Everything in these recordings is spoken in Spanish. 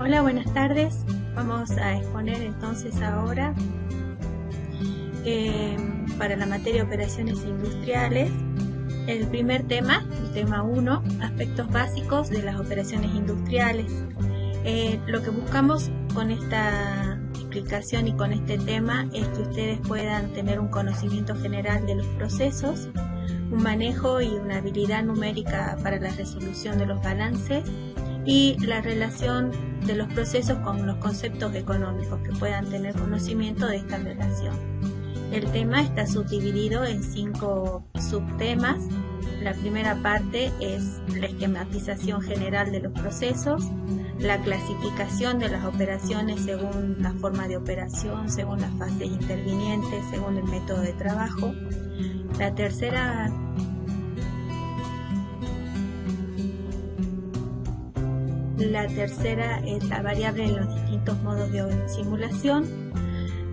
Hola, buenas tardes. Vamos a exponer entonces ahora para la materia de operaciones industriales el primer tema, el tema 1, aspectos básicos de las operaciones industriales. Lo que buscamos con esta explicación y con este tema es que ustedes puedan tener un conocimiento general de los procesos, un manejo y una habilidad numérica para la resolución de los balances y la relación de los procesos con los conceptos económicos, que puedan tener conocimiento de esta relación. El tema está subdividido en 5 subtemas. La primera parte es la esquematización general de los procesos, la clasificación de las operaciones según la forma de operación, según las fases intervinientes, según el método de trabajo. La tercera es la variable en los distintos modos de simulación.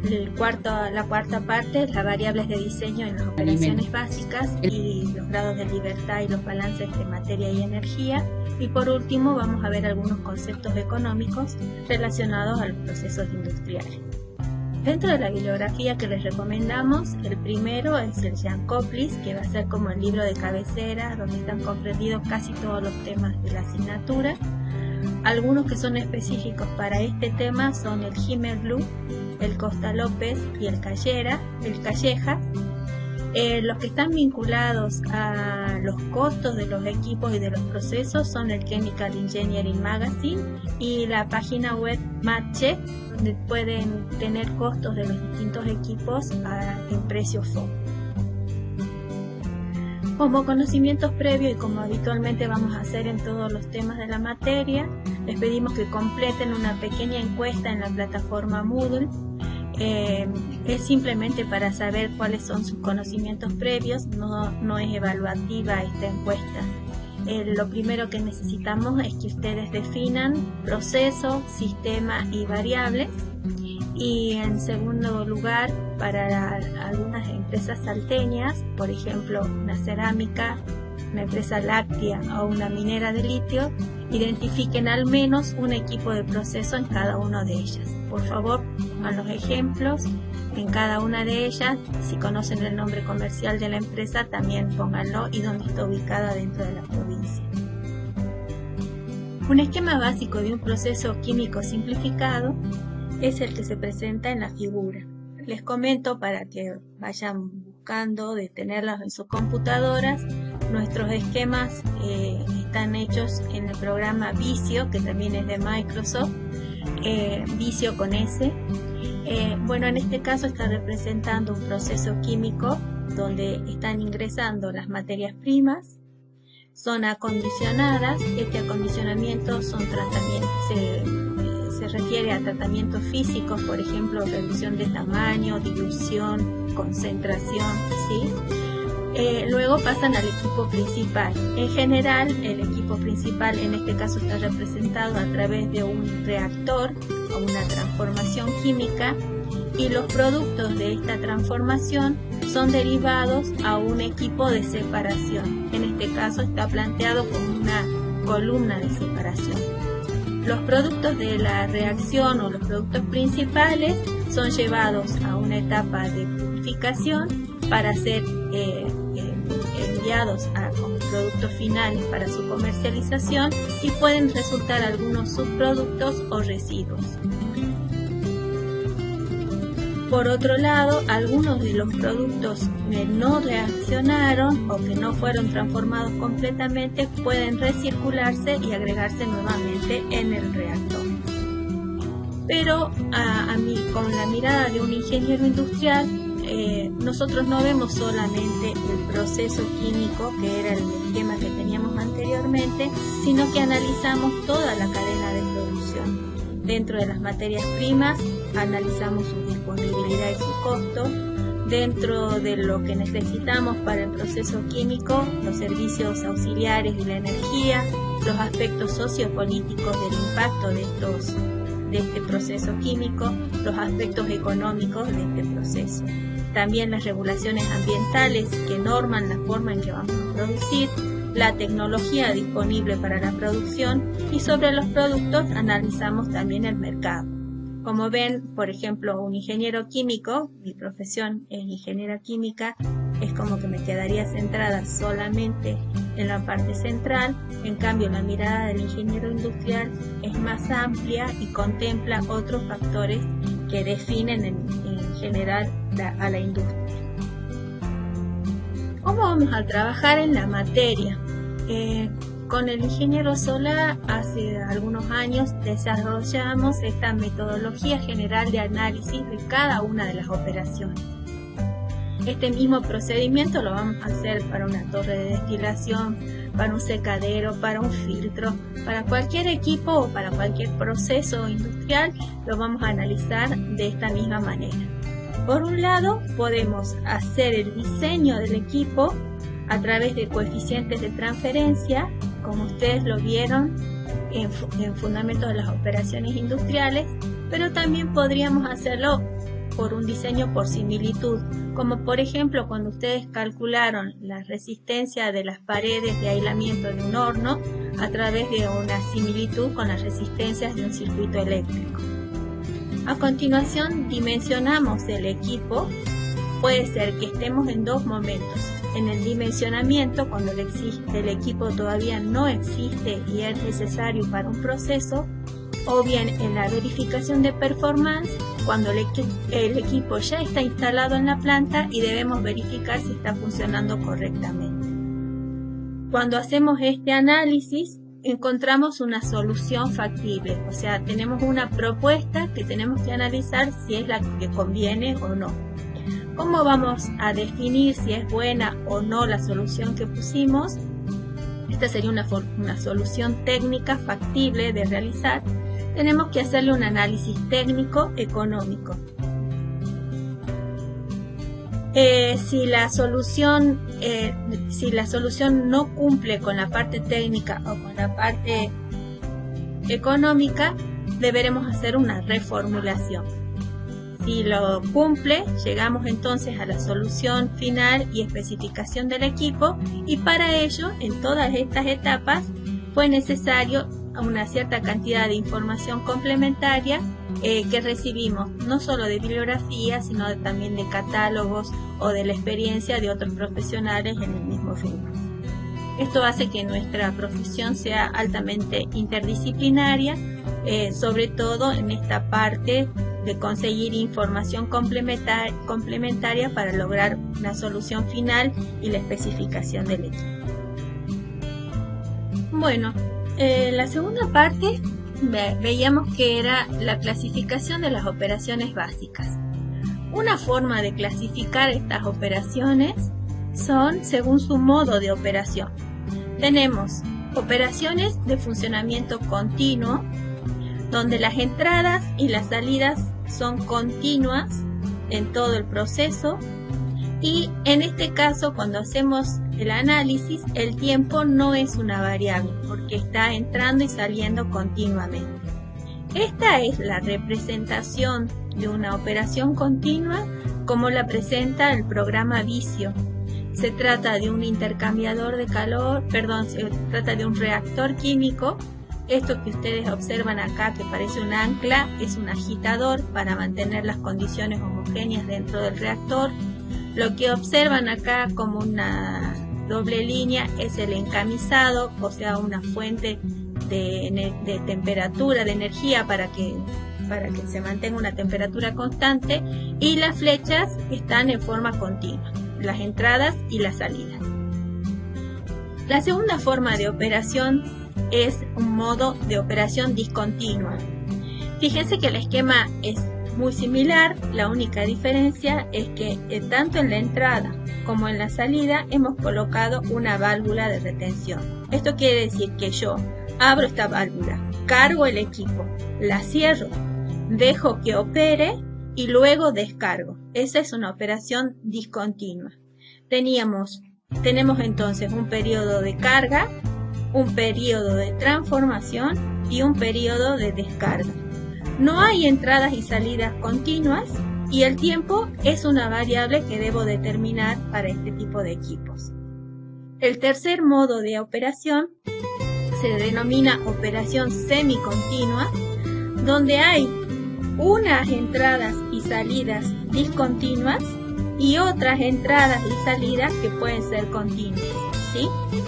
La cuarta parte es las variables de diseño en las operaciones básicas y los grados de libertad y los balances de materia y energía. Y por último vamos a ver algunos conceptos económicos relacionados a los procesos industriales. Dentro de la bibliografía que les recomendamos, el primero es el Giancoplis, que va a ser como el libro de cabecera, donde están comprendidos casi todos los temas de la asignatura. Algunos que son específicos para este tema son el Himmelblum, el Costa López y el Calleja. Los que están vinculados a los costos de los equipos y de los procesos son el Chemical Engineering Magazine y la página web Matche, donde pueden tener costos de los distintos equipos en precio FOB. Como conocimientos previos y como habitualmente vamos a hacer en todos los temas de la materia, les pedimos que completen una pequeña encuesta en la plataforma Moodle. Es simplemente para saber cuáles son sus conocimientos previos, no es evaluativa esta encuesta. Lo primero que necesitamos es que ustedes definan proceso, sistema y variables. Y en segundo lugar, para algunas empresas salteñas, por ejemplo una cerámica, una empresa láctea o una minera de litio, identifiquen al menos un equipo de proceso en cada una de ellas. Por favor, pongan los ejemplos en cada una de ellas. Si conocen el nombre comercial de la empresa, también pónganlo y dónde está ubicada dentro de la provincia. Un esquema básico de un proceso químico simplificado es el que se presenta en la figura. Les comento para que vayan buscando de tenerlos en sus computadoras. Nuestros esquemas están hechos en el programa Visio, que también es de Microsoft, Visio con S. En este caso está representando un proceso químico donde están ingresando las materias primas, son acondicionadas. Este acondicionamiento son tratamientos, se refiere a tratamientos físicos, por ejemplo, reducción de tamaño, dilución, concentración, ¿sí? Luego pasan al equipo principal. En general, el equipo principal en este caso está representado a través de un reactor o una transformación química, y los productos de esta transformación son derivados a un equipo de separación. En este caso está planteado como una columna de separación. Los productos de la reacción o los productos principales son llevados a una etapa de purificación para ser enviados como productos finales para su comercialización, y pueden resultar algunos subproductos o residuos. Por otro lado, algunos de los productos que no reaccionaron o que no fueron transformados completamente pueden recircularse y agregarse nuevamente en el reactor. Pero con la mirada de un ingeniero industrial, nosotros no vemos solamente el proceso químico, que era el esquema que teníamos anteriormente, sino que analizamos toda la cadena de producción. Dentro de las materias primas analizamos su disponibilidad y su costo. Dentro de lo que necesitamos para el proceso químico, los servicios auxiliares y la energía, los aspectos sociopolíticos del impacto de este proceso químico, los aspectos económicos de este proceso. También las regulaciones ambientales que norman la forma en que vamos a producir, la tecnología disponible para la producción y sobre los productos analizamos también el mercado. Como ven, por ejemplo, un ingeniero químico, mi profesión es ingeniera química, es como que me quedaría centrada solamente en la parte central. En cambio, la mirada del ingeniero industrial es más amplia y contempla otros factores que definen en general a la industria. ¿Cómo vamos a trabajar en la materia? Con el ingeniero Solá, hace algunos años desarrollamos esta metodología general de análisis de cada una de las operaciones. Este mismo procedimiento lo vamos a hacer para una torre de destilación, para un secadero, para un filtro, para cualquier equipo o para cualquier proceso industrial, lo vamos a analizar de esta misma manera. Por un lado, podemos hacer el diseño del equipo a través de coeficientes de transferencia, como ustedes lo vieron en fundamentos de las operaciones industriales, pero también podríamos hacerlo por un diseño por similitud, como por ejemplo cuando ustedes calcularon la resistencia de las paredes de aislamiento de un horno a través de una similitud con las resistencias de un circuito eléctrico. A continuación dimensionamos el equipo. Puede ser que estemos en dos momentos: en el dimensionamiento, cuando el equipo todavía no existe y es necesario para un proceso, o bien en la verificación de performance, cuando el equipo ya está instalado en la planta y debemos verificar si está funcionando correctamente. Cuando hacemos este análisis, encontramos una solución factible, o sea, tenemos una propuesta que tenemos que analizar si es la que conviene o no. ¿Cómo vamos a definir si es buena o no la solución que pusimos? Esta sería una solución técnica factible de realizar. Tenemos que hacerle un análisis técnico económico. Si la solución no cumple con la parte técnica o con la parte económica, deberemos hacer una reformulación. Si lo cumple, llegamos entonces a la solución final y especificación del equipo, y para ello, en todas estas etapas, fue necesario una cierta cantidad de información complementaria que recibimos, no solo de bibliografía, sino también de catálogos o de la experiencia de otros profesionales en el mismo rubro. Esto hace que nuestra profesión sea altamente interdisciplinaria, sobre todo en esta parte de conseguir información complementaria para lograr una solución final y la especificación del equipo. Bueno, la segunda parte veíamos que era la clasificación de las operaciones básicas. Una forma de clasificar estas operaciones son según su modo de operación. Tenemos operaciones de funcionamiento continuo, donde las entradas y las salidas son continuas en todo el proceso, y en este caso, cuando hacemos el análisis, el tiempo no es una variable porque está entrando y saliendo continuamente. Esta es la representación de una operación continua como la presenta el programa Visio. Se trata de un intercambiador de calor, se trata de un reactor químico. Esto que ustedes observan acá, que parece un ancla, es un agitador para mantener las condiciones homogéneas dentro del reactor. Lo que observan acá como una doble línea es el encamisado, o sea, una fuente de temperatura, de energía para que se mantenga una temperatura constante, y las flechas están en forma continua, las entradas y las salidas. La segunda forma de operación es un modo de operación discontinua. Fíjense que el esquema es muy similar, la única diferencia es que tanto en la entrada como en la salida hemos colocado una válvula de retención. Esto quiere decir que yo abro esta válvula, cargo el equipo, la cierro, dejo que opere y luego descargo. Esa es una operación discontinua. Tenemos entonces un periodo de carga, un periodo de transformación y un periodo de descarga. No hay entradas y salidas continuas, y el tiempo es una variable que debo determinar para este tipo de equipos. El tercer modo de operación se denomina operación semicontinua, donde hay unas entradas y salidas discontinuas y otras entradas y salidas que pueden ser continuas, ¿sí?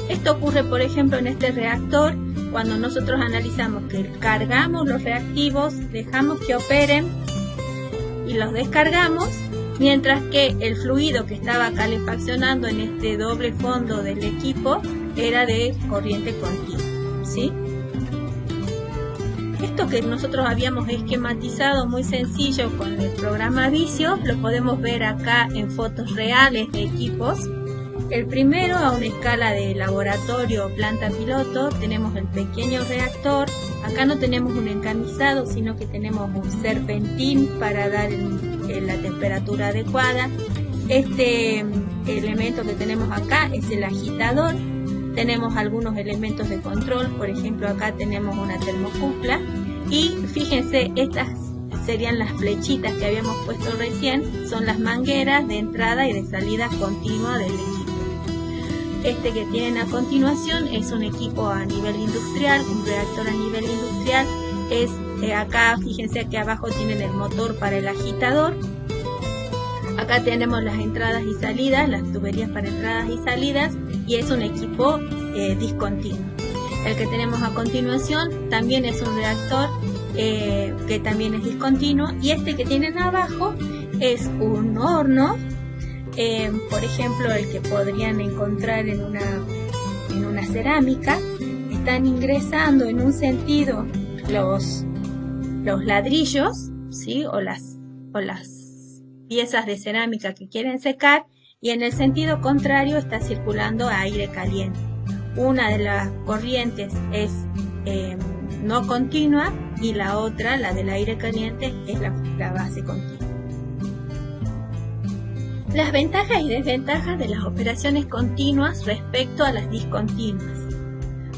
Esto ocurre, por ejemplo, en este reactor, cuando nosotros analizamos que cargamos los reactivos, dejamos que operen y los descargamos, mientras que el fluido que estaba calefaccionando en este doble fondo del equipo era de corriente continua, ¿sí? Esto que nosotros habíamos esquematizado muy sencillo con el programa Visio, lo podemos ver acá en fotos reales de equipos. El primero, a una escala de laboratorio o planta piloto, tenemos el pequeño reactor. Acá no tenemos un encamisado, sino que tenemos un serpentín para dar la temperatura adecuada. Este elemento que tenemos acá es el agitador. Tenemos algunos elementos de control, por ejemplo acá tenemos una termocupla. Y fíjense, estas serían las flechitas que habíamos puesto recién, son las mangueras de entrada y de salida continua del equipo. Este que tienen a continuación es un equipo a nivel industrial, un reactor a nivel industrial. Acá fíjense que abajo tienen el motor para el agitador. Acá tenemos las entradas y salidas, las tuberías para entradas y salidas, y es un equipo discontinuo. El que tenemos a continuación también es un reactor que también es discontinuo, y este que tienen abajo es un horno, por ejemplo el que podrían encontrar en una cerámica. Están ingresando en un sentido los ladrillos, ¿sí? o las piezas de cerámica que quieren secar, y en el sentido contrario está circulando aire caliente. Una de las corrientes es no continua y la otra, la del aire caliente, es la base continua. Las ventajas y desventajas de las operaciones continuas respecto a las discontinuas.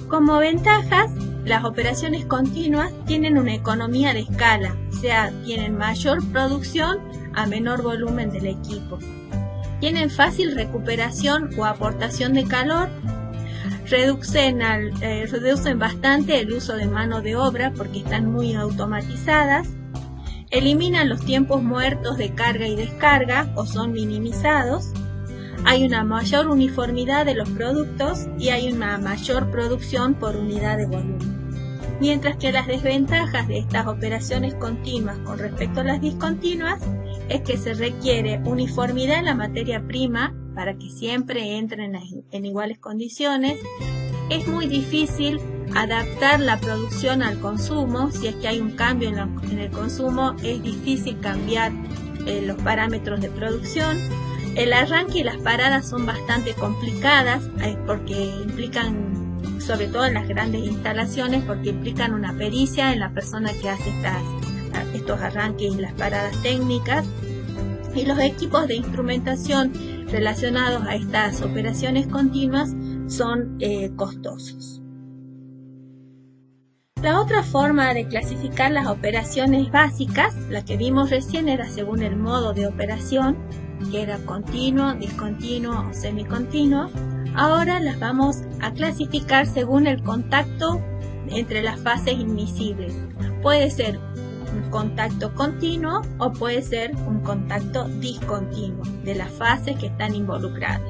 Como ventajas, las operaciones continuas tienen una economía de escala, o sea, tienen mayor producción a menor volumen del equipo. Tienen fácil recuperación o aportación de calor. Reducen bastante el uso de mano de obra porque están muy automatizadas. Eliminan los tiempos muertos de carga y descarga o son minimizados. Hay una mayor uniformidad de los productos y hay una mayor producción por unidad de volumen. Mientras que las desventajas de estas operaciones continuas con respecto a las discontinuas es que se requiere uniformidad en la materia prima para que siempre entren en iguales condiciones. Es muy difícil adaptar la producción al consumo. Si es que hay un cambio en el consumo, es difícil cambiar los parámetros de producción. El arranque y las paradas son bastante complicadas porque implican, sobre todo en las grandes instalaciones, porque implican una pericia en la persona que hace estos arranques y las paradas técnicas. Y los equipos de instrumentación relacionados a estas operaciones continuas son costosos. La otra forma de clasificar las operaciones básicas, la que vimos recién, era según el modo de operación, que era continuo, discontinuo o semicontinuo. Ahora las vamos a clasificar según el contacto entre las fases admisibles. Puede ser un contacto continuo o puede ser un contacto discontinuo de las fases que están involucradas.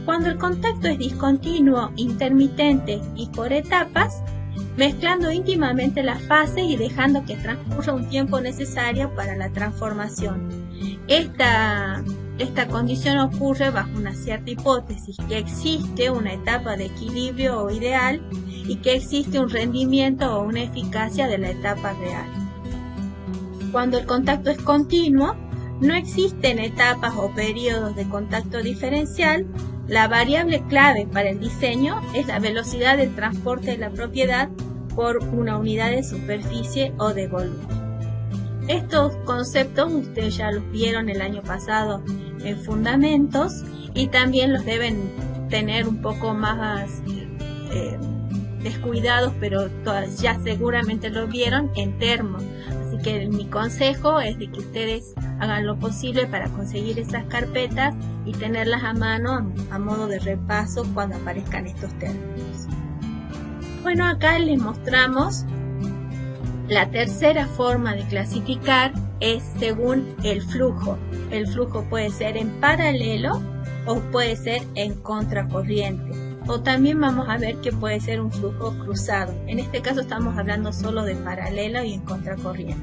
Cuando el contacto es discontinuo, intermitente y por etapas, mezclando íntimamente las fases y dejando que transcurra un tiempo necesario para la transformación. Esta condición ocurre bajo una cierta hipótesis, que existe una etapa de equilibrio o ideal y que existe un rendimiento o una eficacia de la etapa real. Cuando el contacto es continuo, no existen etapas o periodos de contacto diferencial. La variable clave para el diseño es la velocidad del transporte de la propiedad por una unidad de superficie o de volumen. Estos conceptos ustedes ya los vieron el año pasado en fundamentos y también los deben tener un poco más descuidados, pero ya seguramente los vieron en termo. Así que mi consejo es de que ustedes hagan lo posible para conseguir esas carpetas y tenerlas a mano a modo de repaso cuando aparezcan estos términos. Bueno, acá les mostramos la tercera forma de clasificar, es según el flujo. El flujo puede ser en paralelo o puede ser en contracorriente. O también vamos a ver que puede ser un flujo cruzado. En este caso estamos hablando solo de paralelo y en contracorriente.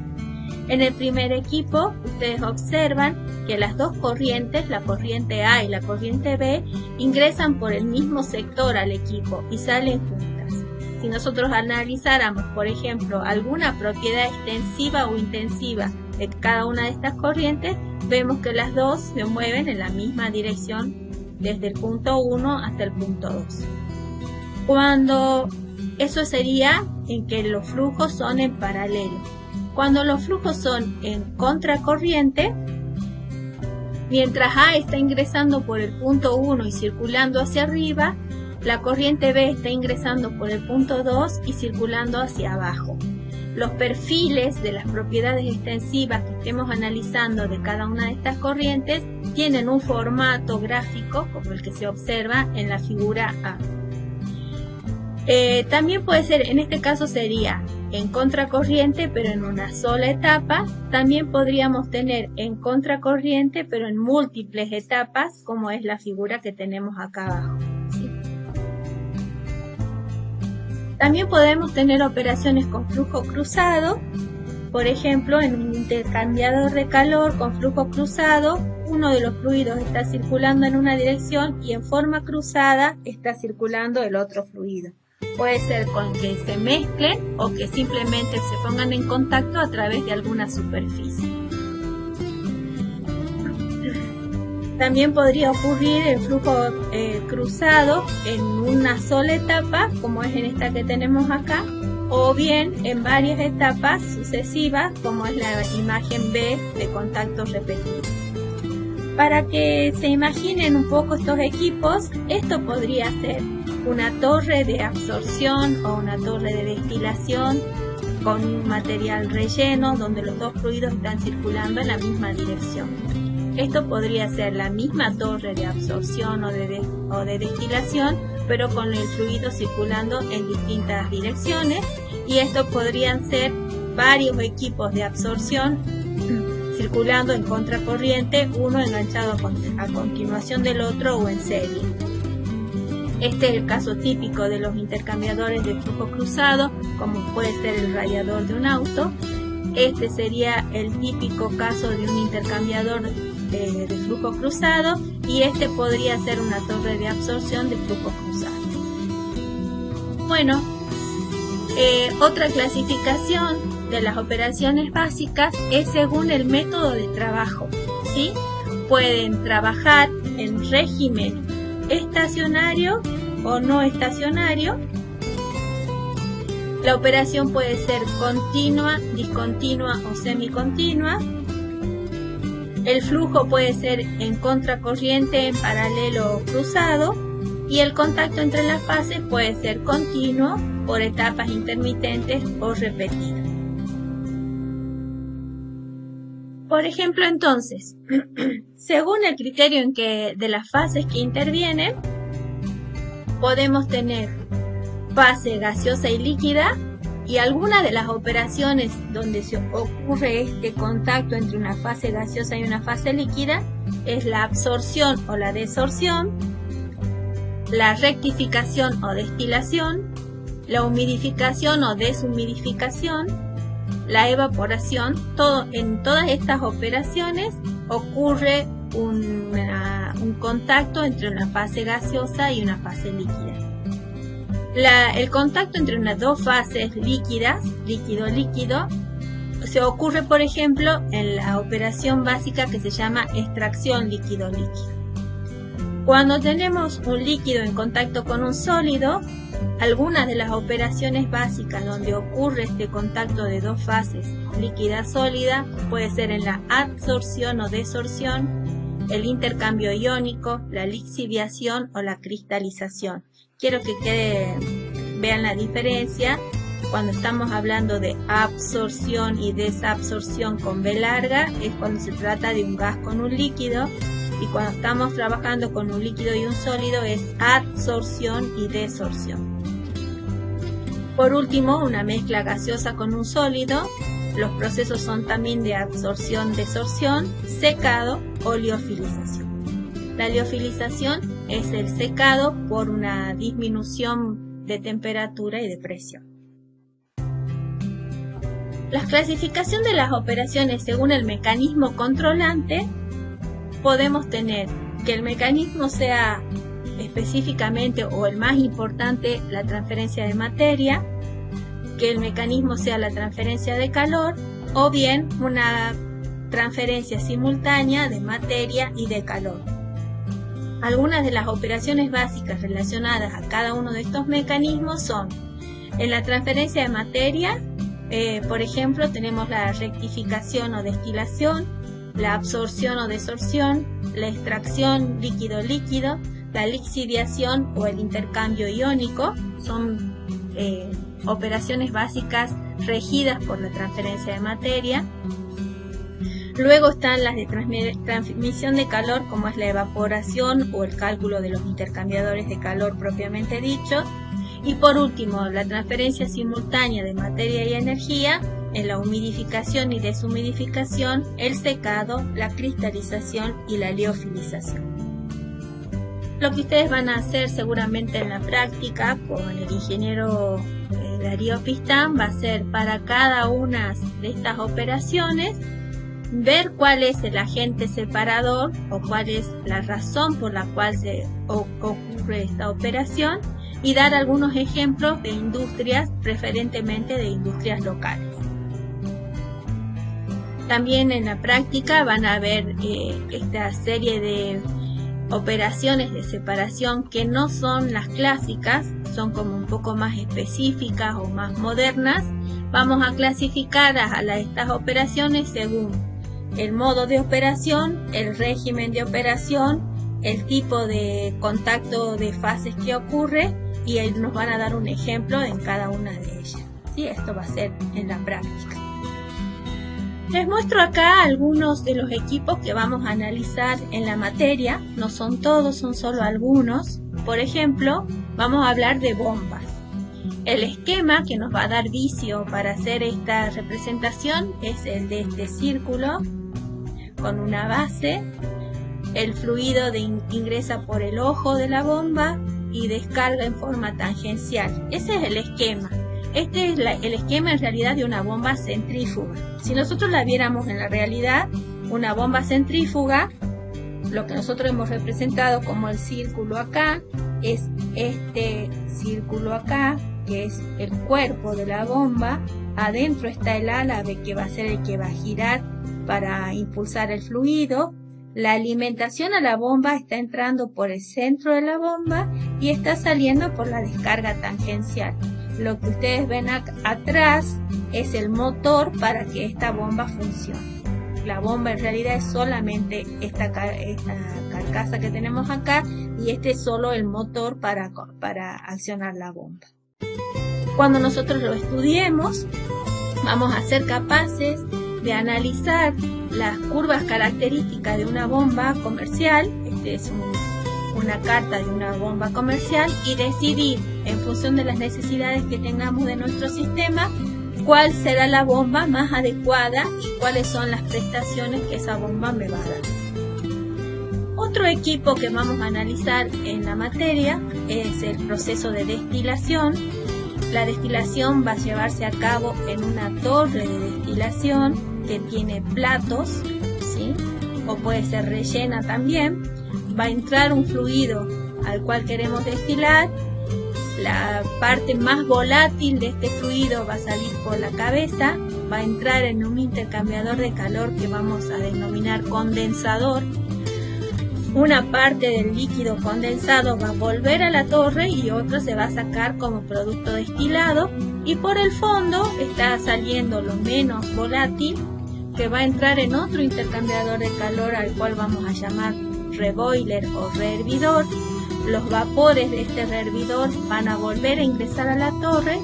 En el primer equipo, ustedes observan que las dos corrientes, la corriente A y la corriente B, ingresan por el mismo sector al equipo y salen juntas. Si nosotros analizáramos, por ejemplo, alguna propiedad extensiva o intensiva de cada una de estas corrientes, vemos que las dos se mueven en la misma dirección desde el punto 1 hasta el punto 2. Cuando eso sería en que los flujos son en paralelo. Cuando los flujos son en contracorriente, mientras A está ingresando por el punto 1 y circulando hacia arriba, la corriente B está ingresando por el punto 2 y circulando hacia abajo. Los perfiles de las propiedades extensivas que estemos analizando de cada una de estas corrientes tienen un formato gráfico como el que se observa en la figura A. También puede ser, en este caso sería en contracorriente pero en una sola etapa. También podríamos tener en contracorriente pero en múltiples etapas, como es la figura que tenemos acá abajo, ¿sí? También podemos tener operaciones con flujo cruzado. Por ejemplo, en un intercambiador de calor con flujo cruzado, uno de los fluidos está circulando en una dirección y en forma cruzada está circulando el otro fluido. Puede ser con que se mezclen o que simplemente se pongan en contacto a través de alguna superficie. También podría ocurrir el flujo cruzado en una sola etapa, como es en esta que tenemos acá, o bien en varias etapas sucesivas, como es la imagen B de contactos repetidos. Para que se imaginen un poco estos equipos, esto podría ser una torre de absorción o una torre de destilación con un material relleno donde los dos fluidos están circulando en la misma dirección. Esto podría ser la misma torre de absorción o de destilación, pero con el fluido circulando en distintas direcciones, y estos podrían ser varios equipos de absorción circulando en contracorriente, uno enganchado a continuación del otro o en serie. Este es el caso típico de los intercambiadores de flujo cruzado, como puede ser el radiador de un auto. Este sería el típico caso de un intercambiador de flujo cruzado, y este podría ser una torre de absorción de flujo cruzado. Bueno, otra clasificación de las operaciones básicas es según el método de trabajo, ¿sí? Pueden trabajar en régimen estacionario o no estacionario. La operación puede ser continua, discontinua o semicontinua. El flujo puede ser en contracorriente, en paralelo o cruzado, y el contacto entre las fases puede ser continuo, por etapas intermitentes o repetidas. Por ejemplo, entonces, según el criterio de las fases que intervienen, podemos tener fase gaseosa y líquida, y algunas de las operaciones donde se ocurre este contacto entre una fase gaseosa y una fase líquida es la absorción o la desorción, la rectificación o destilación, la humidificación o deshumidificación, la evaporación. En todas estas operaciones ocurre un contacto entre una fase gaseosa y una fase líquida. El contacto entre unas dos fases líquidas, líquido-líquido, se ocurre, por ejemplo, en la operación básica que se llama extracción líquido-líquido. Cuando tenemos un líquido en contacto con un sólido, algunas de las operaciones básicas donde ocurre este contacto de dos fases, líquida-sólida, puede ser en la adsorción o desorción, el intercambio iónico, la lixiviación o la cristalización. Quiero que vean la diferencia Cuando estamos hablando de absorción y desabsorción con B larga, es cuando se trata de un gas con un líquido, y cuando estamos trabajando con un líquido y un sólido es adsorción y desorción. Por último, una mezcla gaseosa con un sólido. Los procesos son también de absorción, desorción, secado o liofilización. La liofilización es el secado por una disminución de temperatura y de presión. La clasificación de las operaciones según el mecanismo controlante, podemos tener que el mecanismo sea específicamente o el más importante la transferencia de materia, que el mecanismo sea la transferencia de calor o bien una transferencia simultánea de materia y de calor. Algunas de las operaciones básicas relacionadas a cada uno de estos mecanismos son: en la transferencia de materia, por ejemplo, tenemos la rectificación o destilación, la absorción o desorción, la extracción líquido-líquido, la lixiviación o el intercambio iónico. Son operaciones básicas regidas por la transferencia de materia. Luego están las de transmisión de calor, como es la evaporación o el cálculo de los intercambiadores de calor propiamente dicho. Y por último, la transferencia simultánea de materia y energía en la humidificación y deshumidificación, el secado, la cristalización y la liofilización. Lo que ustedes van a hacer seguramente en la práctica con el ingeniero Darío Pistán va a ser, para cada una de estas operaciones, ver cuál es el agente separador o cuál es la razón por la cual ocurre esta operación, y dar algunos ejemplos de industrias, preferentemente de industrias locales. También en la práctica van a ver esta serie de operaciones de separación que no son las clásicas, son como un poco más específicas o más modernas. Vamos a clasificar a estas operaciones según el modo de operación, el régimen de operación, el tipo de contacto de fases que ocurre, y nos van a dar un ejemplo en cada una de ellas. ¿Sí? Esto va a ser en la práctica. Les muestro acá algunos de los equipos que vamos a analizar en la materia. No son todos, son solo algunos. Por ejemplo, vamos a hablar de bombas. El esquema que nos va a dar vicio para hacer esta representación es el de este círculo con una base. El fluido ingresa por el ojo de la bomba y descarga en forma tangencial. Ese es el esquema. Este es el esquema en realidad de una bomba centrífuga. Si nosotros la viéramos en la realidad, una bomba centrífuga, lo que nosotros hemos representado como el círculo acá, es este círculo acá, que es el cuerpo de la bomba. Adentro está el álabe, que va a ser el que va a girar para impulsar el fluido. La alimentación a la bomba está entrando por el centro de la bomba y está saliendo por la descarga tangencial. Lo que ustedes ven atrás es el motor para que esta bomba funcione. La bomba en realidad es solamente esta carcasa que tenemos acá, y este es solo el motor para accionar la bomba. Cuando nosotros lo estudiemos, vamos a ser capaces de analizar las curvas características de una bomba comercial. Este es una carta de una bomba comercial, y decidir en función de las necesidades que tengamos de nuestro sistema cuál será la bomba más adecuada y cuáles son las prestaciones que esa bomba me va a dar. Otro equipo que vamos a analizar en la materia es el proceso de destilación. La destilación va a llevarse a cabo en una torre de destilación que tiene platos, ¿sí? O puede ser rellena también. Va a entrar un fluido al cual queremos destilar. La parte más volátil de este fluido va a salir por la cabeza, va a entrar en un intercambiador de calor que vamos a denominar condensador. Una parte del líquido condensado va a volver a la torre y otra se va a sacar como producto destilado, y por el fondo está saliendo lo menos volátil, que va a entrar en otro intercambiador de calor al cual vamos a llamar reboiler o rehervidor. Los vapores de este rehervidor van a volver a ingresar a la torre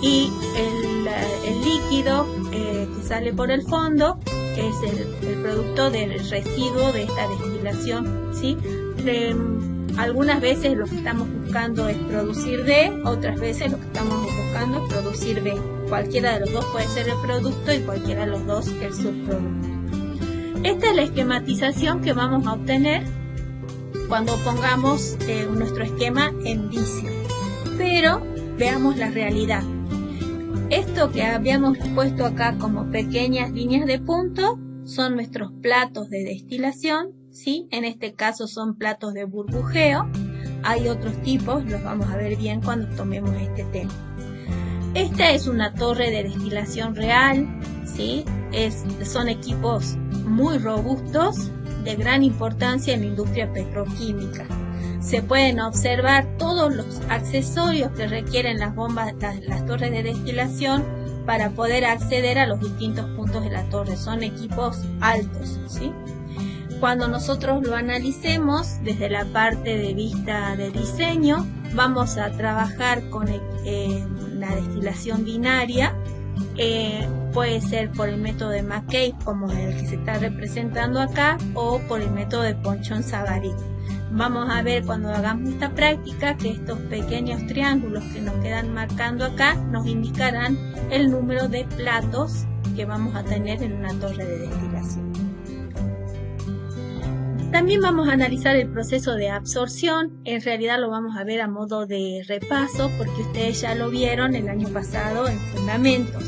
y el líquido que sale por el fondo es el producto del residuo de esta destilación, ¿sí? Algunas veces lo que estamos buscando es producir D, otras veces lo que estamos buscando es producir B. Cualquiera de los dos puede ser el producto y cualquiera de los dos el subproducto. Esta es la esquematización que vamos a obtener cuando pongamos nuestro esquema en vicio. Pero veamos la realidad. Esto que habíamos puesto acá como pequeñas líneas de punto son nuestros platos de destilación, ¿sí? En este caso son platos de burbujeo. Hay otros tipos, los vamos a ver bien cuando tomemos este tema. Esta es una torre de destilación real, ¿sí? Son equipos muy robustos, de gran importancia en la industria petroquímica. Se pueden observar todos los accesorios que requieren las bombas, las torres de destilación para poder acceder a los distintos puntos de la torre. Son equipos altos, ¿sí? Cuando nosotros lo analicemos desde la parte de vista de diseño, vamos a trabajar con la destilación binaria. Puede ser por el método de McCabe, como el que se está representando acá, o por el método de Ponchon-Savary. Vamos a ver cuando hagamos esta práctica que estos pequeños triángulos que nos quedan marcando acá nos indicarán el número de platos que vamos a tener en una torre de destilación. También vamos a analizar el proceso de absorción. En realidad lo vamos a ver a modo de repaso porque ustedes ya lo vieron el año pasado en fundamentos.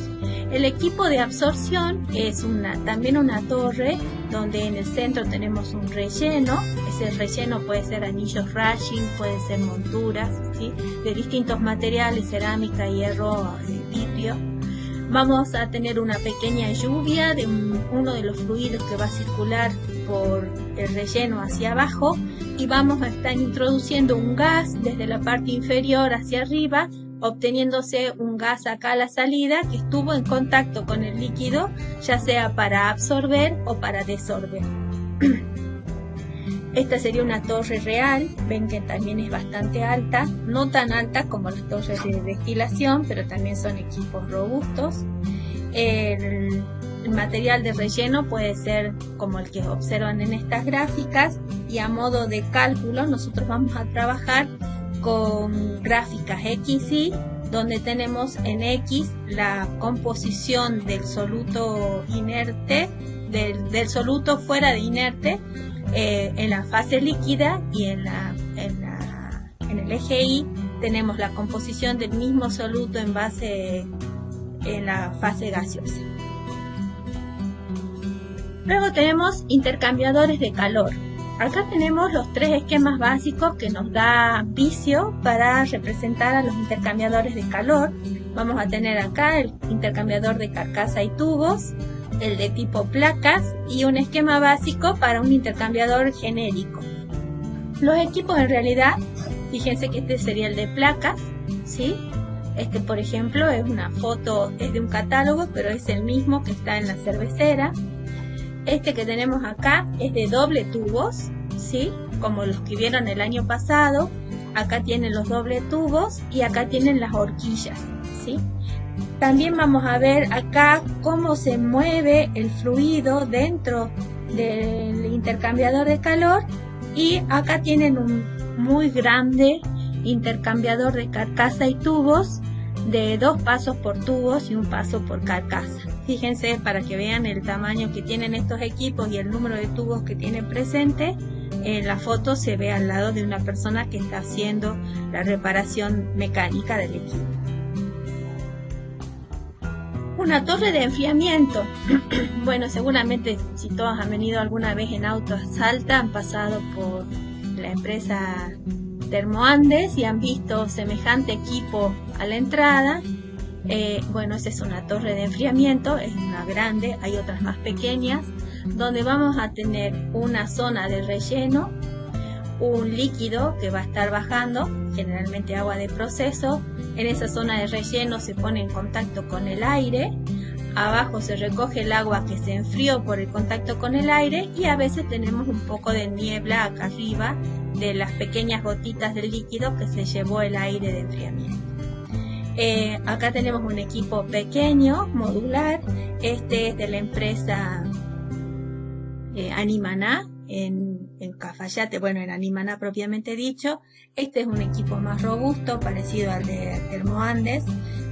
El equipo de absorción es también una torre donde en el centro tenemos un relleno. Ese relleno puede ser anillos rashing, puede ser monturas, ¿sí? De distintos materiales, cerámica, hierro, vidrio. Vamos a tener una pequeña lluvia de uno de los fluidos que va a circular por el relleno hacia abajo y vamos a estar introduciendo un gas desde la parte inferior hacia arriba, obteniéndose un gas acá a la salida que estuvo en contacto con el líquido, ya sea para absorber o para desorber. Esta sería una torre real, ven que también es bastante alta, no tan alta como las torres de destilación, pero también son equipos robustos. El material de relleno puede ser como el que observan en estas gráficas y a modo de cálculo nosotros vamos a trabajar con gráficas XY, donde tenemos en X la composición del soluto inerte, del soluto fuera de inerte, en la fase líquida, y en el eje Y tenemos la composición del mismo soluto en la fase gaseosa. Luego tenemos intercambiadores de calor. Acá tenemos los tres esquemas básicos que nos da Vicio para representar a los intercambiadores de calor. Vamos a tener acá el intercambiador de carcasa y tubos, el de tipo placas y un esquema básico para un intercambiador genérico. Los equipos en realidad, fíjense que este sería el de placas, ¿sí? Este, por ejemplo, es una foto, es de un catálogo, pero es el mismo que está en la cervecera. Este que tenemos acá es de doble tubos, ¿sí? Como los que vieron el año pasado. Acá tienen los doble tubos y acá tienen las horquillas, ¿sí? También vamos a ver acá cómo se mueve el fluido dentro del intercambiador de calor, y acá tienen un muy grande intercambiador de carcasa y tubos de 2 pasos por tubos y 1 paso por carcasa. Fíjense para que vean el tamaño que tienen estos equipos y el número de tubos que tienen presente. En la foto se ve al lado de una persona que está haciendo la reparación mecánica del equipo. Una torre de enfriamiento. Bueno, seguramente si todos han venido alguna vez en auto a Salta, han pasado por la empresa Termoandes y han visto semejante equipo a la entrada. Bueno, esa es una torre de enfriamiento, es una grande, hay otras más pequeñas, donde vamos a tener una zona de relleno, un líquido que va a estar bajando, generalmente agua de proceso. En esa zona de relleno se pone en contacto con el aire, abajo se recoge el agua que se enfrió por el contacto con el aire, y a veces tenemos un poco de niebla acá arriba de las pequeñas gotitas del líquido que se llevó el aire de enfriamiento. Acá tenemos un equipo pequeño, modular. Este es de la empresa Animaná, en Cafayate, bueno, en Animaná propiamente dicho. Este es un equipo más robusto, parecido al de Termoandes.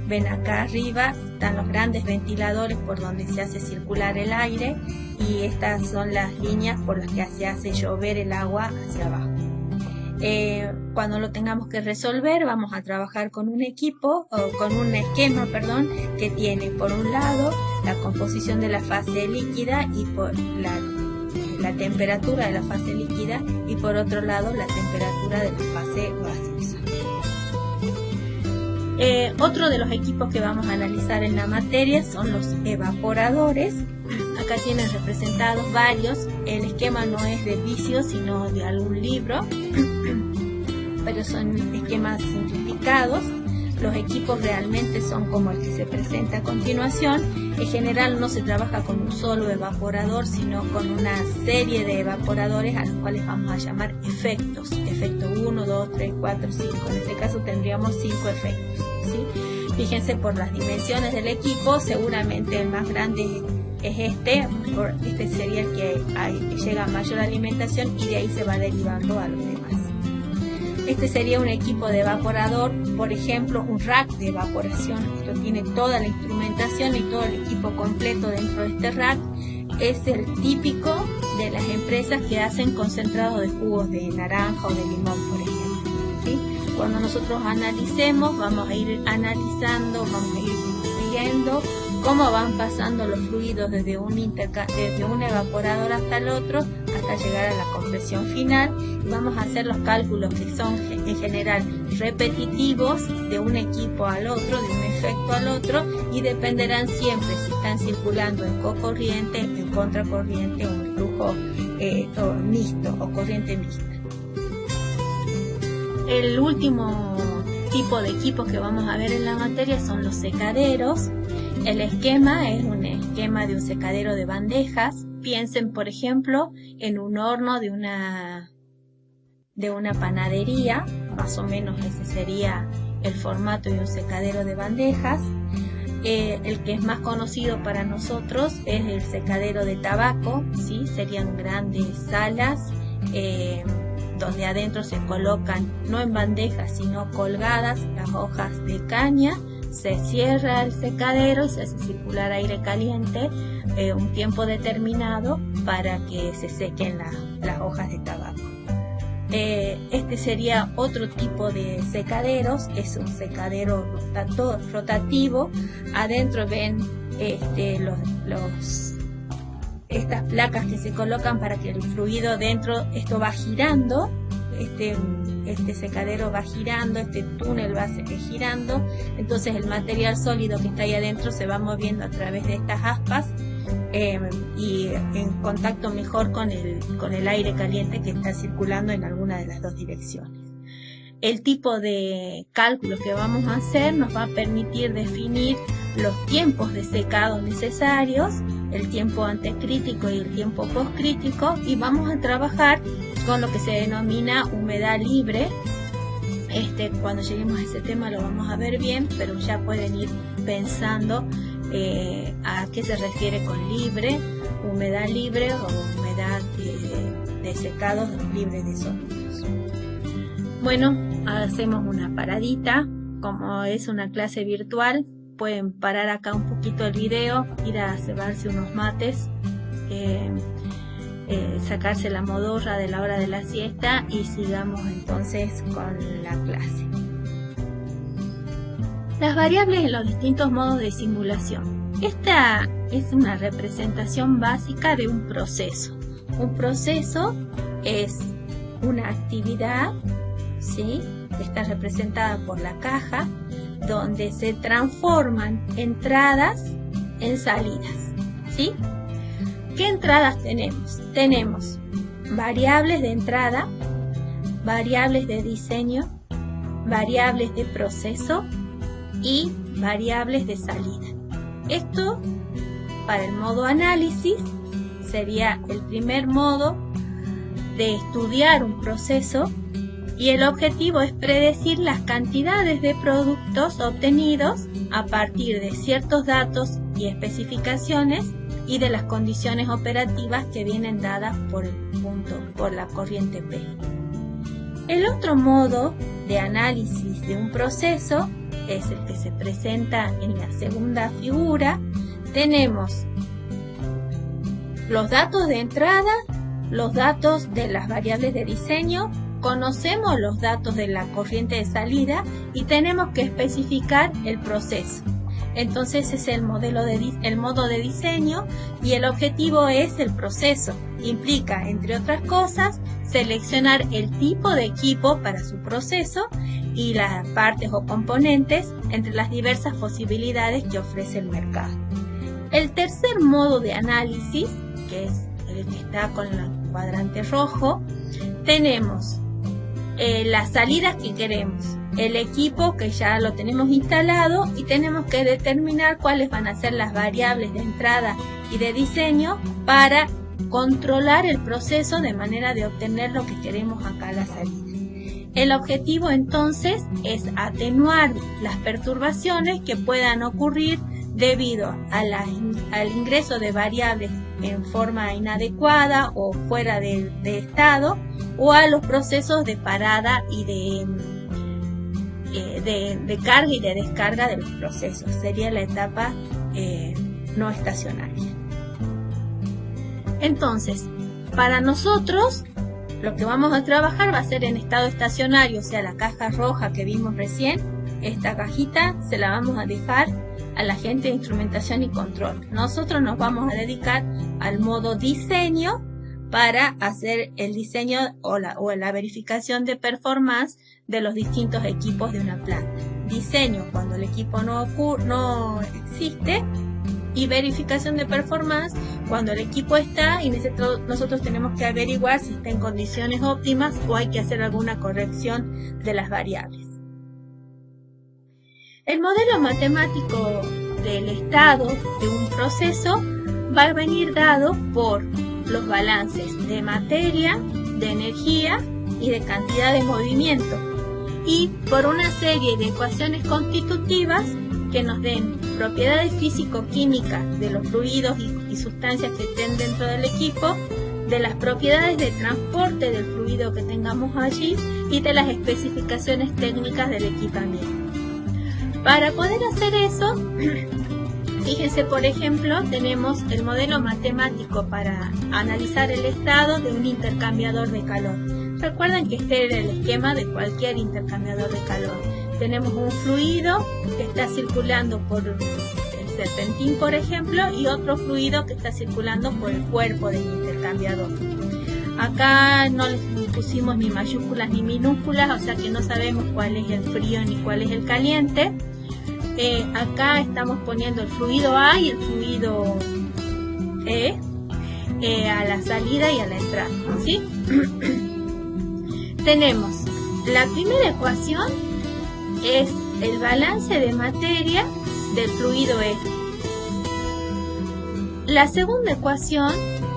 Ven acá arriba, están los grandes ventiladores por donde se hace circular el aire, y estas son las líneas por las que se hace llover el agua hacia abajo. Cuando lo tengamos que resolver, vamos a trabajar con un equipo, o con un esquema, perdón, que tiene por un lado la composición de la fase líquida y por la temperatura de la fase líquida, y por otro lado la temperatura de la fase gaseosa. Otro de los equipos que vamos a analizar en la materia son los evaporadores. Acá tienen representados varios. El esquema no es de vicio, sino de algún libro, pero son esquemas simplificados. Los equipos realmente son como el que se presenta a continuación. En general no se trabaja con un solo evaporador, sino con una serie de evaporadores a los cuales vamos a llamar efectos. Efecto 1, 2, 3, 4, 5. En este caso tendríamos 5 efectos, ¿sí? Fíjense por las dimensiones del equipo, seguramente el más grande es este sería el que llega a mayor alimentación, y de ahí se va derivando a los demás. Este sería un equipo de evaporador, por ejemplo, un rack de evaporación. Esto tiene toda la instrumentación y todo el equipo completo dentro de este rack. Es el típico de las empresas que hacen concentrados de jugos de naranja o de limón, por ejemplo, ¿sí? Cuando nosotros analicemos, vamos a ir analizando, vamos a ir viendo cómo van pasando los fluidos desde un evaporador hasta el otro, hasta llegar a la compresión final. Y vamos a hacer los cálculos que son en general repetitivos de un equipo al otro, de un efecto al otro, y dependerán siempre si están circulando en cocorriente, en contracorriente o en flujo mixto o corriente mixta. El último tipo de equipos que vamos a ver en la materia son los secaderos. El esquema es un esquema de un secadero de bandejas. Piensen, por ejemplo, en un horno de una panadería. Más o menos ese sería el formato de un secadero de bandejas. El que es más conocido para nosotros es el secadero de tabaco, ¿sí? Serían grandes salas donde adentro se colocan, no en bandejas, sino colgadas, las hojas de caña. Se cierra el secadero y se hace circular aire caliente un tiempo determinado para que se sequen las hojas de tabaco. Este sería otro tipo de secaderos. Es un secadero rotativo. Adentro ven estas placas que se colocan para que el fluido dentro, esto va girando, este secadero va girando, este túnel va girando, entonces el material sólido que está ahí adentro se va moviendo a través de estas aspas y en contacto mejor con el aire caliente que está circulando en alguna de las dos direcciones. El tipo de cálculo que vamos a hacer nos va a permitir definir los tiempos de secado necesarios, el tiempo antecrítico y el tiempo postcrítico, y vamos a trabajar con lo que se denomina humedad libre. Cuando lleguemos a ese tema lo vamos a ver bien, pero ya pueden ir pensando a qué se refiere con libre, humedad libre o humedad de secados libre de sólidos. Bueno, hacemos una paradita. Como es una clase virtual, pueden parar acá un poquito el video, ir a cebarse unos mates, sacarse la modorra de la hora de la siesta, y sigamos entonces con la clase. Las variables en los distintos modos de simulación. Esta es una representación básica de un proceso. Un proceso es una actividad, ¿sí?, que está representada por la caja, donde se transforman entradas en salidas, ¿sí? ¿Qué entradas tenemos? Tenemos variables de entrada, variables de diseño, variables de proceso y variables de salida. Esto, para el modo análisis, sería el primer modo de estudiar un proceso y el objetivo es predecir las cantidades de productos obtenidos a partir de ciertos datos y especificaciones y de las condiciones operativas que vienen dadas por la corriente P. El otro modo de análisis de un proceso es el que se presenta en la segunda figura. Tenemos los datos de entrada, los datos de las variables de diseño, conocemos los datos de la corriente de salida y tenemos que especificar el proceso. Entonces es el modo de diseño y el objetivo es el proceso. Implica, entre otras cosas, seleccionar el tipo de equipo para su proceso y las partes o componentes entre las diversas posibilidades que ofrece el mercado. El tercer modo de análisis, que es el que está con el cuadrante rojo, tenemos las salidas que queremos, el equipo que ya lo tenemos instalado y tenemos que determinar cuáles van a ser las variables de entrada y de diseño para controlar el proceso de manera de obtener lo que queremos acá a la salida. El objetivo entonces es atenuar las perturbaciones que puedan ocurrir debido al ingreso de variables en forma inadecuada o fuera de estado, o a los procesos de parada y de carga y de descarga de los procesos. Sería la etapa no estacionaria. Entonces, para nosotros, lo que vamos a trabajar va a ser en estado estacionario, o sea, la caja roja que vimos recién. Esta cajita se la vamos a dejar a la gente de instrumentación y control. Nosotros nos vamos a dedicar al modo diseño para hacer el diseño o la verificación de performance de los distintos equipos de una planta. Diseño cuando el equipo no existe y verificación de performance cuando el equipo está y nosotros tenemos que averiguar si está en condiciones óptimas o hay que hacer alguna corrección de las variables. El modelo matemático del estado de un proceso va a venir dado por los balances de materia, de energía y de cantidad de movimiento, y por una serie de ecuaciones constitutivas que nos den propiedades físico-químicas de los fluidos y sustancias que estén dentro del equipo, de las propiedades de transporte del fluido que tengamos allí y de las especificaciones técnicas del equipamiento. Para poder hacer eso, fíjense, por ejemplo, tenemos el modelo matemático para analizar el estado de un intercambiador de calor. Recuerden que este era el esquema de cualquier intercambiador de calor. Tenemos un fluido que está circulando por el serpentín, por ejemplo, y otro fluido que está circulando por el cuerpo del intercambiador. Acá no les pusimos ni mayúsculas ni minúsculas, o sea que no sabemos cuál es el frío ni cuál es el caliente. Acá estamos poniendo el fluido A y el fluido E a la salida y a la entrada, ¿sí? Tenemos la primera ecuación, es el balance de materia del fluido E. La segunda ecuación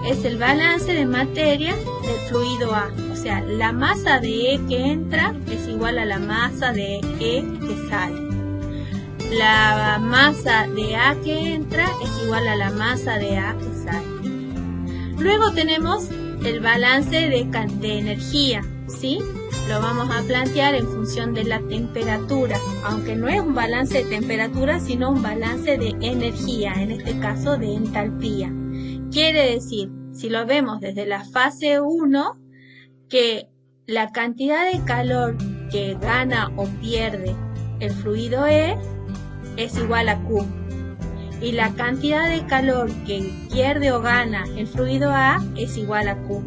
es el balance de materia del fluido A, o sea, la masa de E que entra es igual a la masa de E que sale. La masa de A que entra es igual a la masa de A que sale. Luego tenemos el balance de energía, ¿sí? Lo vamos a plantear en función de la temperatura, aunque no es un balance de temperatura, sino un balance de energía, en este caso de entalpía. Quiere decir, si lo vemos desde la fase 1, que la cantidad de calor que gana o pierde el fluido E es igual a Q, y la cantidad de calor que pierde o gana el fluido A es igual a Q.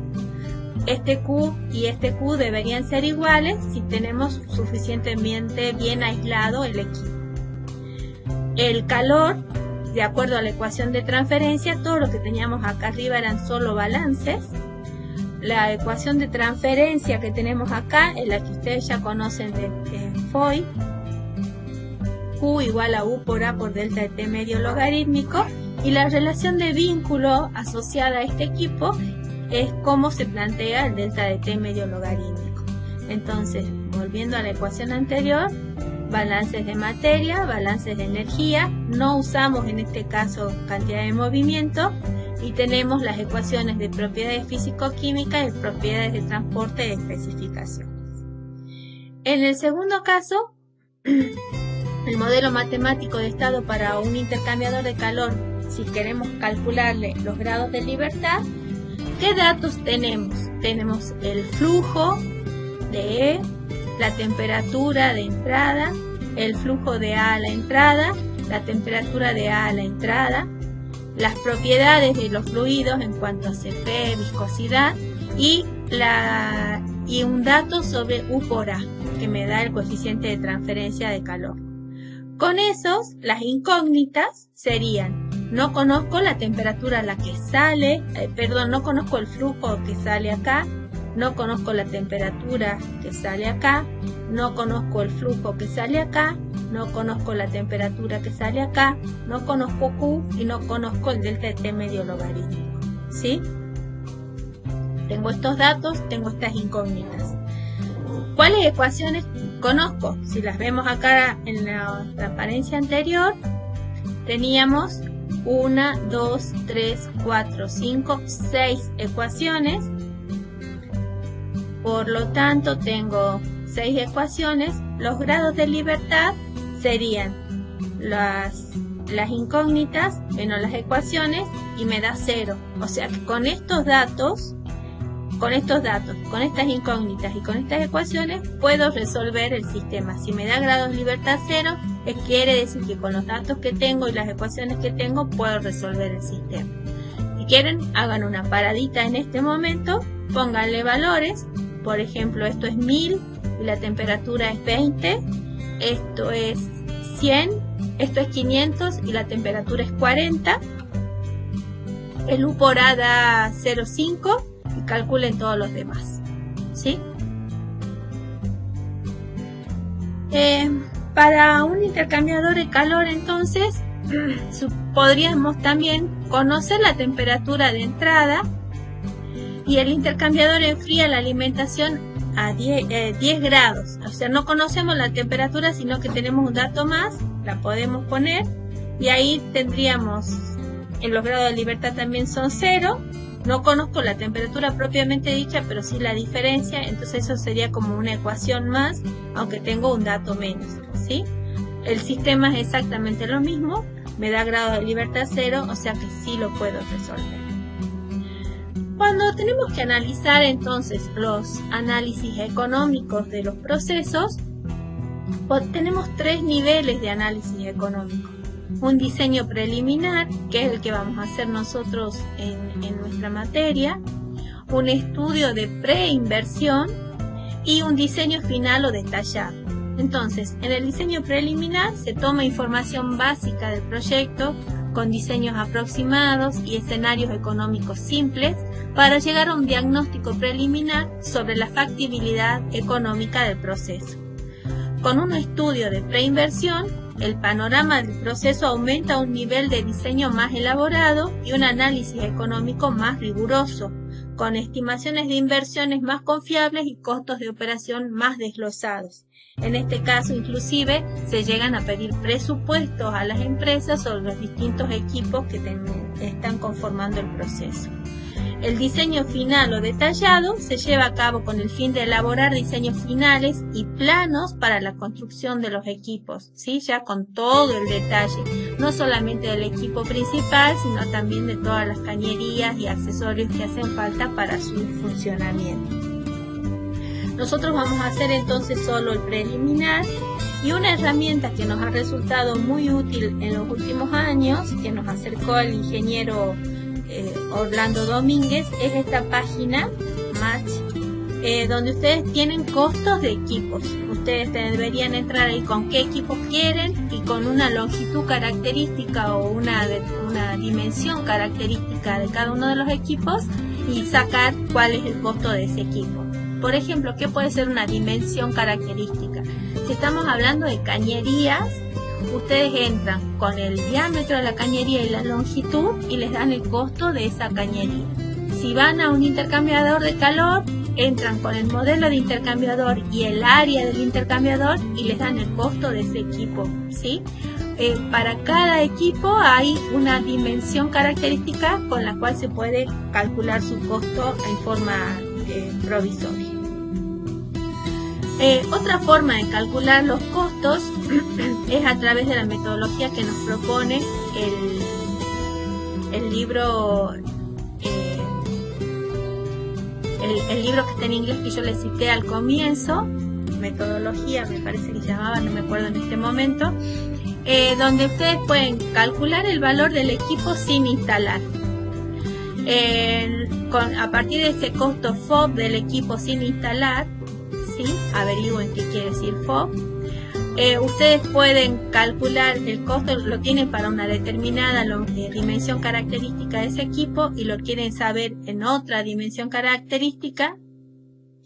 Este Q y este Q deberían ser iguales si tenemos suficientemente bien aislado el equipo. El calor, de acuerdo a la ecuación de transferencia, todo lo que teníamos acá arriba eran solo balances. La ecuación de transferencia que tenemos acá es la que ustedes ya conocen de Foy. Q igual a U por A por delta de T medio logarítmico, y la relación de vínculo asociada a este equipo es cómo se plantea el delta de T medio logarítmico. Entonces, volviendo a la ecuación anterior, balances de materia, balances de energía, no usamos en este caso cantidad de movimiento y tenemos las ecuaciones de propiedades físico-químicas y propiedades de transporte de especificaciones. En el segundo caso, el modelo matemático de estado para un intercambiador de calor, si queremos calcularle los grados de libertad, ¿qué datos tenemos? Tenemos el flujo de E, la temperatura de entrada, el flujo de A a la entrada, la temperatura de A a la entrada, las propiedades de los fluidos en cuanto a CP, viscosidad y un dato sobre U por A, que me da el coeficiente de transferencia de calor. Con esos, las incógnitas serían: no conozco la temperatura a la que sale, no conozco el flujo que sale acá, no conozco la temperatura que sale acá, no conozco el flujo que sale acá, no conozco la temperatura que sale acá, no conozco Q y no conozco el delta de T medio logarítmico, ¿sí? Tengo estos datos, tengo estas incógnitas. ¿Cuáles ecuaciones conozco? Si las vemos acá en la transparencia anterior, teníamos 1, 2, 3, 4, 5, 6 ecuaciones. Por lo tanto, tengo 6 ecuaciones. Los grados de libertad serían las incógnitas menos las ecuaciones y me da 0. O sea que con estos datos, con estas incógnitas y con estas ecuaciones, puedo resolver el sistema. Si me da grados de libertad 0, quiere decir que con los datos que tengo y las ecuaciones que tengo, puedo resolver el sistema. Si quieren, hagan una paradita en este momento, pónganle valores. Por ejemplo, esto es 1000 y la temperatura es 20. Esto es 100, esto es 500 y la temperatura es 40. El U por A da 0,5 y calculen todos los demás, ¿sí? Para un intercambiador de calor, entonces, podríamos también conocer la temperatura de entrada y el intercambiador enfría la alimentación a 10 grados. O sea, no conocemos la temperatura, sino que tenemos un dato más, la podemos poner y ahí tendríamos, en los grados de libertad también son 0. No conozco la temperatura propiamente dicha, pero sí la diferencia, entonces eso sería como una ecuación más, aunque tengo un dato menos, ¿sí? El sistema es exactamente lo mismo, me da grado de libertad 0, o sea que sí lo puedo resolver. Cuando tenemos que analizar entonces los análisis económicos de los procesos, tenemos 3 niveles de análisis económico. Un diseño preliminar, que es el que vamos a hacer nosotros en nuestra materia, un estudio de preinversión y un diseño final o detallado. Entonces, en el diseño preliminar se toma información básica del proyecto con diseños aproximados y escenarios económicos simples para llegar a un diagnóstico preliminar sobre la factibilidad económica del proceso. Con un estudio de preinversión, el panorama del proceso aumenta a un nivel de diseño más elaborado y un análisis económico más riguroso, con estimaciones de inversiones más confiables y costos de operación más desglosados. En este caso, inclusive, se llegan a pedir presupuestos a las empresas sobre los distintos equipos que están conformando el proceso. El diseño final o detallado se lleva a cabo con el fin de elaborar diseños finales y planos para la construcción de los equipos, ¿sí? Ya con todo el detalle, no solamente del equipo principal, sino también de todas las cañerías y accesorios que hacen falta para su funcionamiento. Nosotros vamos a hacer entonces solo el preliminar y una herramienta que nos ha resultado muy útil en los últimos años, que nos acercó el ingeniero Orlando Domínguez, es esta página Match, donde ustedes tienen costos de equipos. Ustedes deberían entrar ahí con qué equipos quieren y con una longitud característica o una dimensión característica de cada uno de los equipos y sacar cuál es el costo de ese equipo. Por ejemplo, ¿qué puede ser una dimensión característica? Si estamos hablando de cañerías, ustedes entran con el diámetro de la cañería y la longitud y les dan el costo de esa cañería. Si van a un intercambiador de calor, entran con el modelo de intercambiador y el área del intercambiador y les dan el costo de ese equipo, ¿sí? Para cada equipo hay una dimensión característica con la cual se puede calcular su costo en forma provisoria. Otra forma de calcular los costos es a través de la metodología que nos propone el libro el libro que está en inglés que yo les cité al comienzo, metodología me parece que llamaba, no me acuerdo en este momento, donde ustedes pueden calcular el valor del equipo sin instalar. A partir de ese costo FOB del equipo sin instalar, ¿sí? Averigüen qué quiere decir FOB. Ustedes pueden calcular el costo, lo tienen para una determinada dimensión característica de ese equipo y lo quieren saber en otra dimensión característica.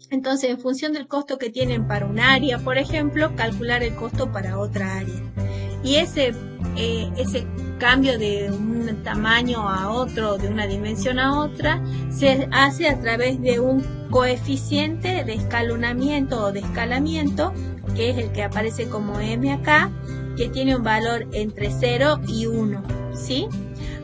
Entonces, en función del costo que tienen para un área, por ejemplo, calcular el costo para otra área. Y ese cambio de un tamaño a otro, de una dimensión a otra, se hace a través de un coeficiente de escalonamiento o de escalamiento, que es el que aparece como M acá, que tiene un valor entre 0 y 1, ¿sí?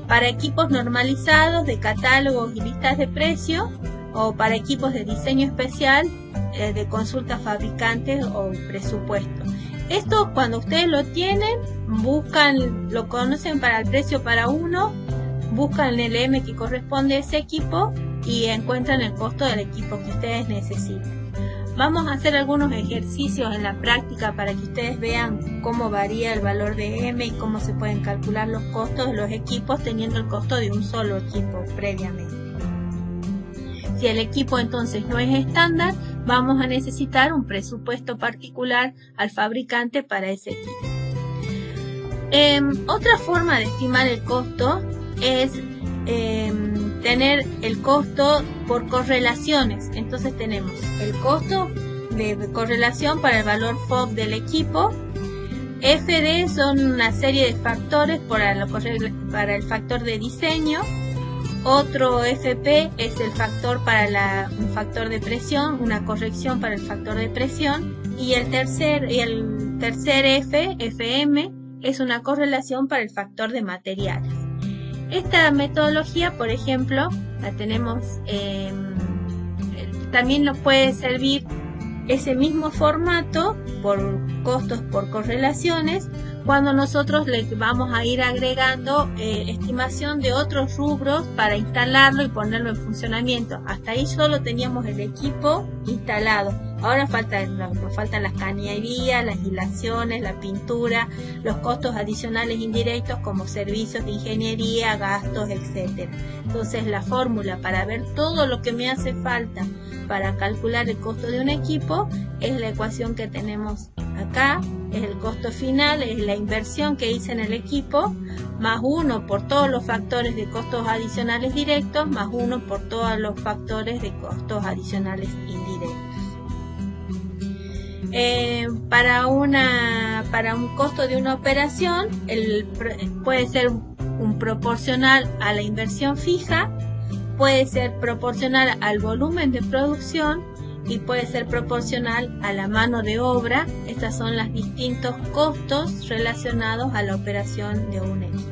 Para equipos normalizados de catálogos y listas de precios, o para equipos de diseño especial, de consulta fabricantes o presupuesto. Esto cuando ustedes lo tienen, buscan, lo conocen para el precio para uno, buscan el M que corresponde a ese equipo y encuentran el costo del equipo que ustedes necesitan. Vamos a hacer algunos ejercicios en la práctica para que ustedes vean cómo varía el valor de M y cómo se pueden calcular los costos de los equipos teniendo el costo de un solo equipo previamente. Si el equipo entonces no es estándar, vamos a necesitar un presupuesto particular al fabricante para ese equipo. Otra forma de estimar el costo es tener el costo por correlaciones. Entonces tenemos el costo de correlación para el valor FOB del equipo. FD son una serie de factores para el factor de diseño. Otro FP es el factor para un factor de presión, una corrección para el factor de presión. Y el tercer F, FM, es una correlación para el factor de materiales. Esta metodología, por ejemplo, la tenemos, también nos puede servir ese mismo formato por costos por correlaciones cuando nosotros le vamos a ir agregando estimación de otros rubros para instalarlo y ponerlo en funcionamiento. Hasta ahí solo teníamos el equipo instalado. Ahora nos faltan las cañerías, las hilaciones, la pintura, los costos adicionales indirectos como servicios de ingeniería, gastos, etc. Entonces la fórmula para ver todo lo que me hace falta para calcular el costo de un equipo es la ecuación que tenemos acá, es el costo final, es la inversión que hice en el equipo, más 1 por todos los factores de costos adicionales directos, más 1 por todos los factores de costos adicionales indirectos. Para un costo de una operación, puede ser un proporcional a la inversión fija, puede ser proporcional al volumen de producción y puede ser proporcional a la mano de obra. Estos son los distintos costos relacionados a la operación de un equipo.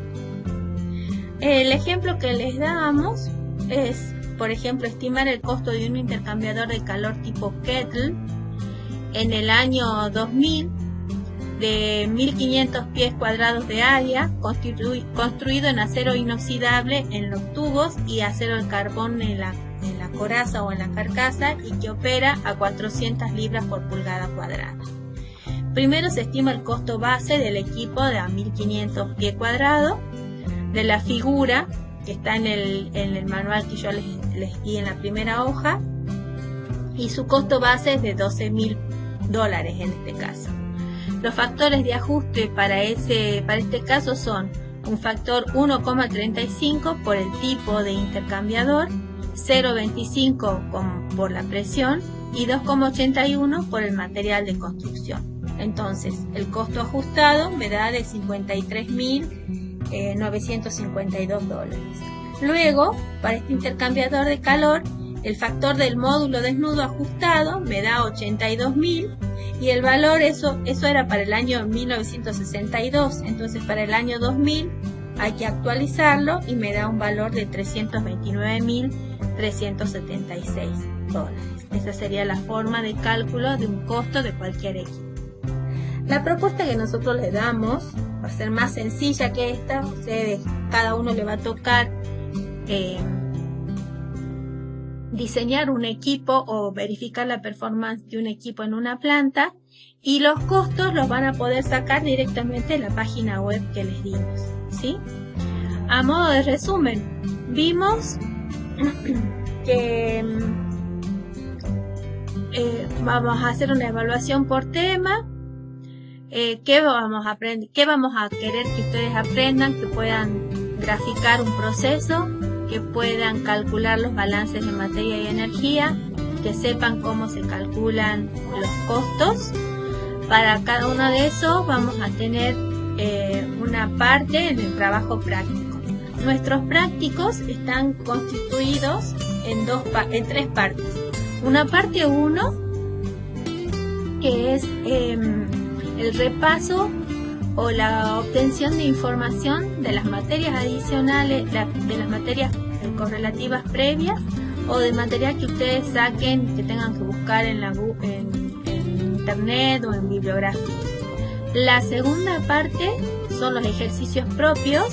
El ejemplo que les damos es, por ejemplo, estimar el costo de un intercambiador de calor tipo kettle en el año 2000 de 1500 pies cuadrados de área, construido en acero inoxidable en los tubos y acero de carbón en la coraza o en la carcasa, y que opera a 400 libras por pulgada cuadrada. Primero se estima el costo base del equipo de a 1500 pies cuadrados, de la figura que está en el manual que yo les di en la primera hoja, y su costo base es de $12.000 en este caso. Los factores de ajuste para este caso son un factor 1,35 por el tipo de intercambiador, 0,25 por la presión y 2,81 por el material de construcción. Entonces, el costo ajustado me da de $53.952. Luego, para este intercambiador de calor, el factor del módulo desnudo ajustado me da 82.000 y el valor, eso era para el año 1962, entonces para el año 2000 hay que actualizarlo y me da un valor de $329.376. Esa sería la forma de cálculo de un costo de cualquier equipo. La propuesta que nosotros le damos va a ser más sencilla que esta. Ustedes, cada uno le va a tocar diseñar un equipo o verificar la performance de un equipo en una planta, y los costos los van a poder sacar directamente de la página web que les dimos, ¿sí? A modo de resumen, vimos que vamos a hacer una evaluación por tema. ¿Qué vamos a aprender? ¿Qué vamos a querer que ustedes aprendan? Que puedan graficar un proceso, que puedan calcular los balances de materia y energía, que sepan cómo se calculan los costos. Para cada uno de esos vamos a tener una parte en el trabajo práctico. Nuestros prácticos están constituidos en tres partes. Una parte 1, que es el repaso o la obtención de información de las materias adicionales, de las materias correlativas previas, o de material que ustedes saquen, que tengan que buscar en internet o en bibliografía. La segunda parte son los ejercicios propios.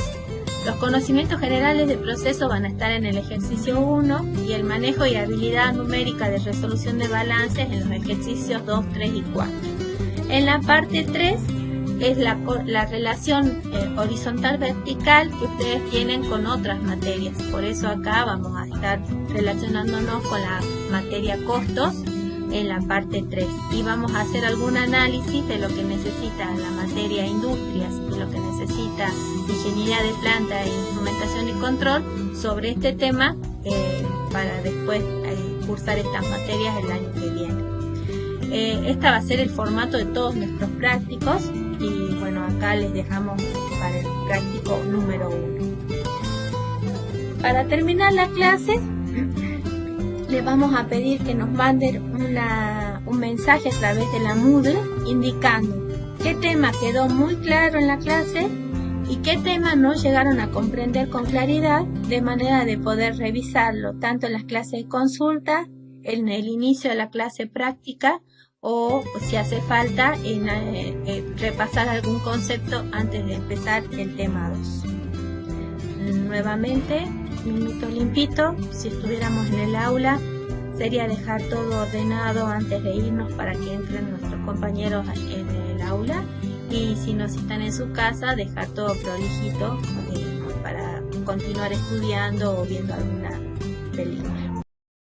Los conocimientos generales del proceso van a estar en el ejercicio 1 y el manejo y habilidad numérica de resolución de balances en los ejercicios 2, 3 y 4. En la parte 3 es la relación horizontal vertical que ustedes tienen con otras materias. Por eso acá vamos a estar relacionándonos con la materia costos en la parte 3. Y vamos a hacer algún análisis de lo que necesita la materia industrias y lo que necesita ingeniería de planta e instrumentación y control sobre este tema para después cursar estas materias el año que viene. Esta va a ser el formato de todos nuestros prácticos y bueno, acá les dejamos para el práctico número 1. Para terminar la clase, les vamos a pedir que nos manden un mensaje a través de la Moodle indicando qué tema quedó muy claro en la clase y qué tema no llegaron a comprender con claridad, de manera de poder revisarlo tanto en las clases de consulta, en el inicio de la clase práctica, o si hace falta en repasar algún concepto antes de empezar el tema 2. Nuevamente, minuto limpito. Si estuviéramos en el aula, sería dejar todo ordenado antes de irnos para que entren nuestros compañeros en el aula, y si no, si están en su casa, dejar todo prolijito para continuar estudiando o viendo alguna película.